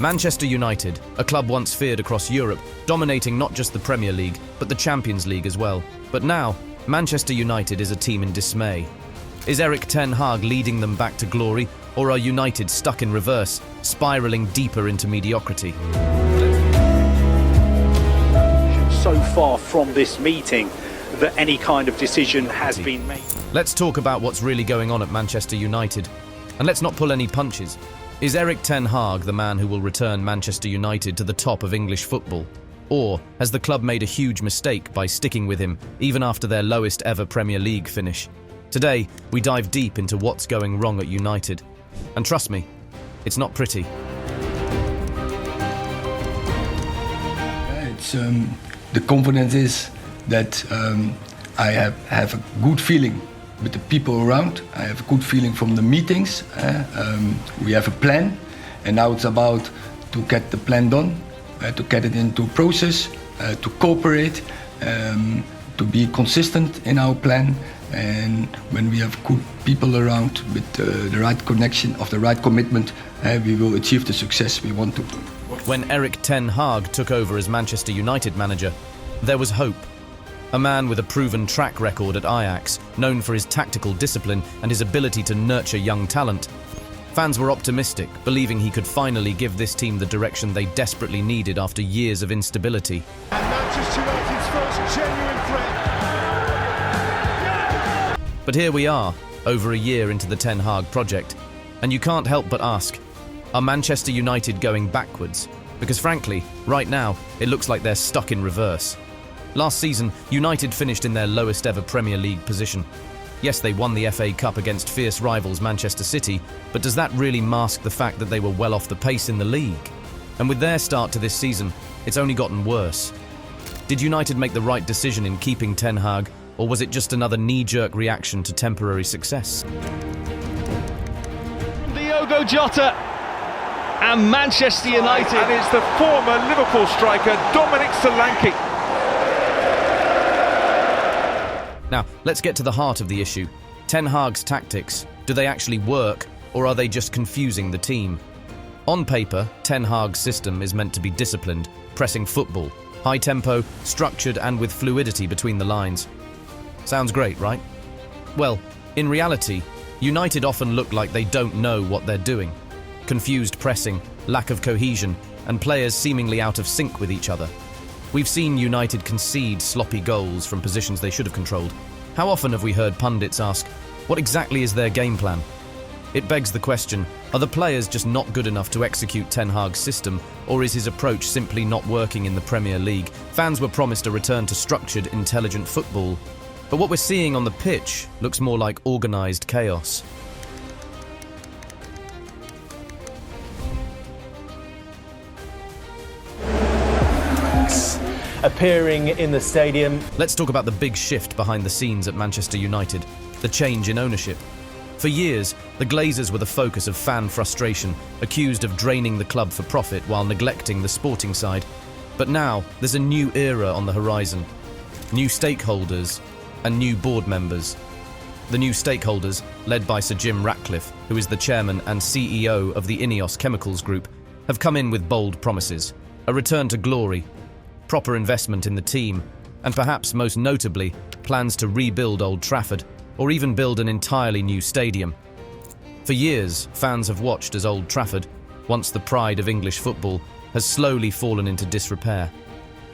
Manchester United, a club once feared across Europe, dominating not just the Premier League, but the Champions League as well. But now, Manchester United is a team in dismay. Is Erik Ten Hag leading them back to glory, or are United stuck in reverse, spiralling deeper into mediocrity? So far from this meeting that any kind of decision has been made. Let's talk about what's really going on at Manchester United. And let's not pull any punches. Is Erik Ten Hag the man who will return Manchester United to the top of English football? Or has the club made a huge mistake by sticking with him, even after their lowest ever Premier League finish? Today, we dive deep into what's going wrong at United. And trust me, it's not pretty. The confidence is that I have a good feeling with the people around. I have a good feeling from the meetings. We have a plan, and now it's about to get the plan done, to get it into process, to cooperate, to be consistent in our plan. And when we have good people around with the right connection of the right commitment, we will achieve the success we want to. When Erik Ten Hag took over as Manchester United manager, there was hope. A man with a proven track record at Ajax, known for his tactical discipline and his ability to nurture young talent. Fans were optimistic, believing he could finally give this team the direction they desperately needed after years of instability. And Manchester United's first genuine threat. But here we are, over a year into the Ten Hag project, and you can't help but ask, are Manchester United going backwards? Because frankly, right now, it looks like they're stuck in reverse. Last season, United finished in their lowest ever Premier League position. Yes, they won the FA Cup against fierce rivals Manchester City, but does that really mask the fact that they were well off the pace in the league? And with their start to this season, it's only gotten worse. Did United make the right decision in keeping Ten Hag, or was it just another knee-jerk reaction to temporary success? Diogo Jota and Manchester United. And it's the former Liverpool striker Dominic Solanke. Now, let's get to the heart of the issue. Ten Hag's tactics, do they actually work, or are they just confusing the team? On paper, Ten Hag's system is meant to be disciplined, pressing football, high tempo, structured and with fluidity between the lines. Sounds great, right? Well, in reality, United often look like they don't know what they're doing. Confused pressing, lack of cohesion, and players seemingly out of sync with each other. We've seen United concede sloppy goals from positions they should have controlled. How often have we heard pundits ask, what exactly is their game plan? It begs the question, are the players just not good enough to execute Ten Hag's system, or is his approach simply not working in the Premier League? Fans were promised a return to structured, intelligent football, but what we're seeing on the pitch looks more like organised chaos. Appearing in the stadium. Let's talk about the big shift behind the scenes at Manchester United, the change in ownership. For years, the Glazers were the focus of fan frustration, accused of draining the club for profit while neglecting the sporting side. But now, there's a new era on the horizon. New stakeholders and new board members. The new stakeholders, led by Sir Jim Ratcliffe, who is the chairman and CEO of the Ineos Chemicals Group, have come in with bold promises. A return to glory, proper investment in the team, and perhaps most notably, plans to rebuild Old Trafford, or even build an entirely new stadium. For years, fans have watched as Old Trafford, once the pride of English football, has slowly fallen into disrepair.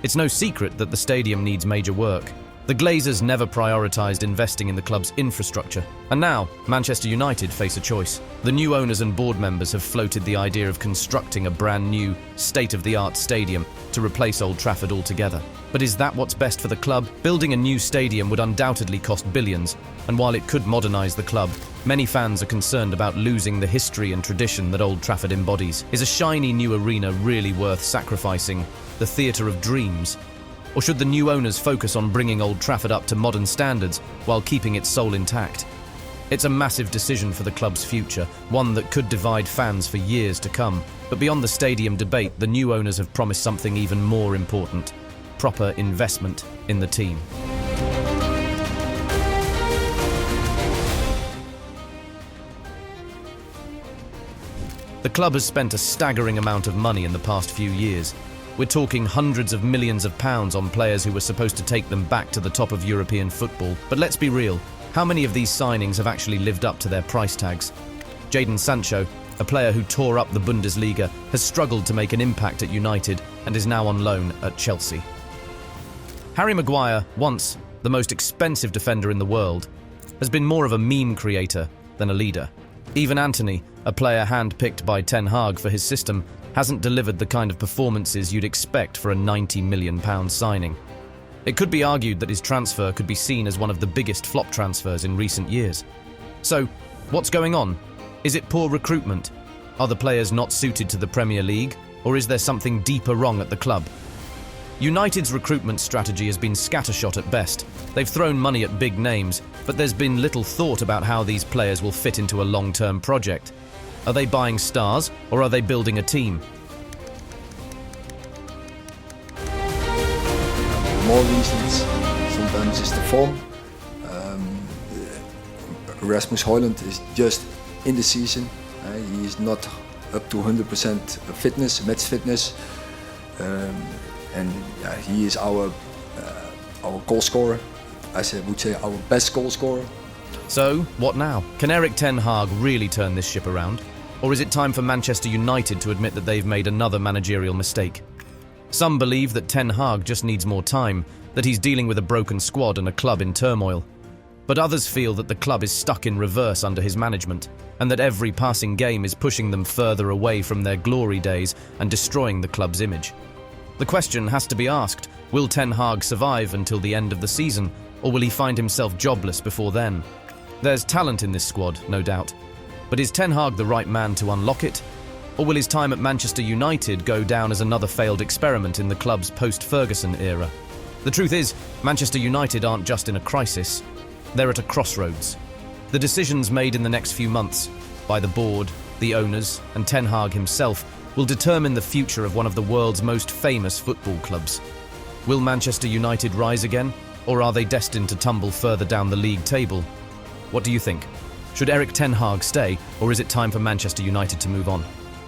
It's no secret that the stadium needs major work. The Glazers never prioritised investing in the club's infrastructure, and now Manchester United face a choice. The new owners and board members have floated the idea of constructing a brand new, state-of-the-art stadium to replace Old Trafford altogether. But is that what's best for the club? Building a new stadium would undoubtedly cost billions, and while it could modernise the club, many fans are concerned about losing the history and tradition that Old Trafford embodies. Is a shiny new arena really worth sacrificing the theatre of dreams? Or should the new owners focus on bringing Old Trafford up to modern standards while keeping its soul intact? It's a massive decision for the club's future, one that could divide fans for years to come. But beyond the stadium debate, the new owners have promised something even more important: proper investment in the team. The club has spent a staggering amount of money in the past few years. We're talking hundreds of millions of pounds on players who were supposed to take them back to the top of European football. But let's be real, how many of these signings have actually lived up to their price tags? Jadon Sancho, a player who tore up the Bundesliga, has struggled to make an impact at United and is now on loan at Chelsea. Harry Maguire, once the most expensive defender in the world, has been more of a meme creator than a leader. Even Antony, a player hand-picked by Ten Hag for his system, hasn't delivered the kind of performances you'd expect for a £90 million signing. It could be argued that his transfer could be seen as one of the biggest flop transfers in recent years. So, what's going on? Is it poor recruitment? Are the players not suited to the Premier League? Or is there something deeper wrong at the club? United's recruitment strategy has been scattershot at best. They've thrown money at big names, but there's been little thought about how these players will fit into a long-term project. Are they buying stars, or are they building a team? More reasons. Sometimes it's the form. Rasmus Højlund is just in the season. He is not up to 100% fitness, match fitness. And he is our goal scorer. I would say our best goal scorer. So, what now? Can Erik Ten Hag really turn this ship around? Or is it time for Manchester United to admit that they've made another managerial mistake? Some believe that Ten Hag just needs more time, that he's dealing with a broken squad and a club in turmoil. But others feel that the club is stuck in reverse under his management, and that every passing game is pushing them further away from their glory days and destroying the club's image. The question has to be asked, will Ten Hag survive until the end of the season, or will he find himself jobless before then? There's talent in this squad, no doubt. But is Ten Hag the right man to unlock it? Or will his time at Manchester United go down as another failed experiment in the club's post-Ferguson era? The truth is, Manchester United aren't just in a crisis. They're at a crossroads. The decisions made in the next few months, by the board, the owners, and Ten Hag himself, will determine the future of one of the world's most famous football clubs. Will Manchester United rise again, or are they destined to tumble further down the league table? What do you think? Should Erik Ten Hag stay, or is it time for Manchester United to move on?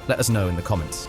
Let us know in the comments.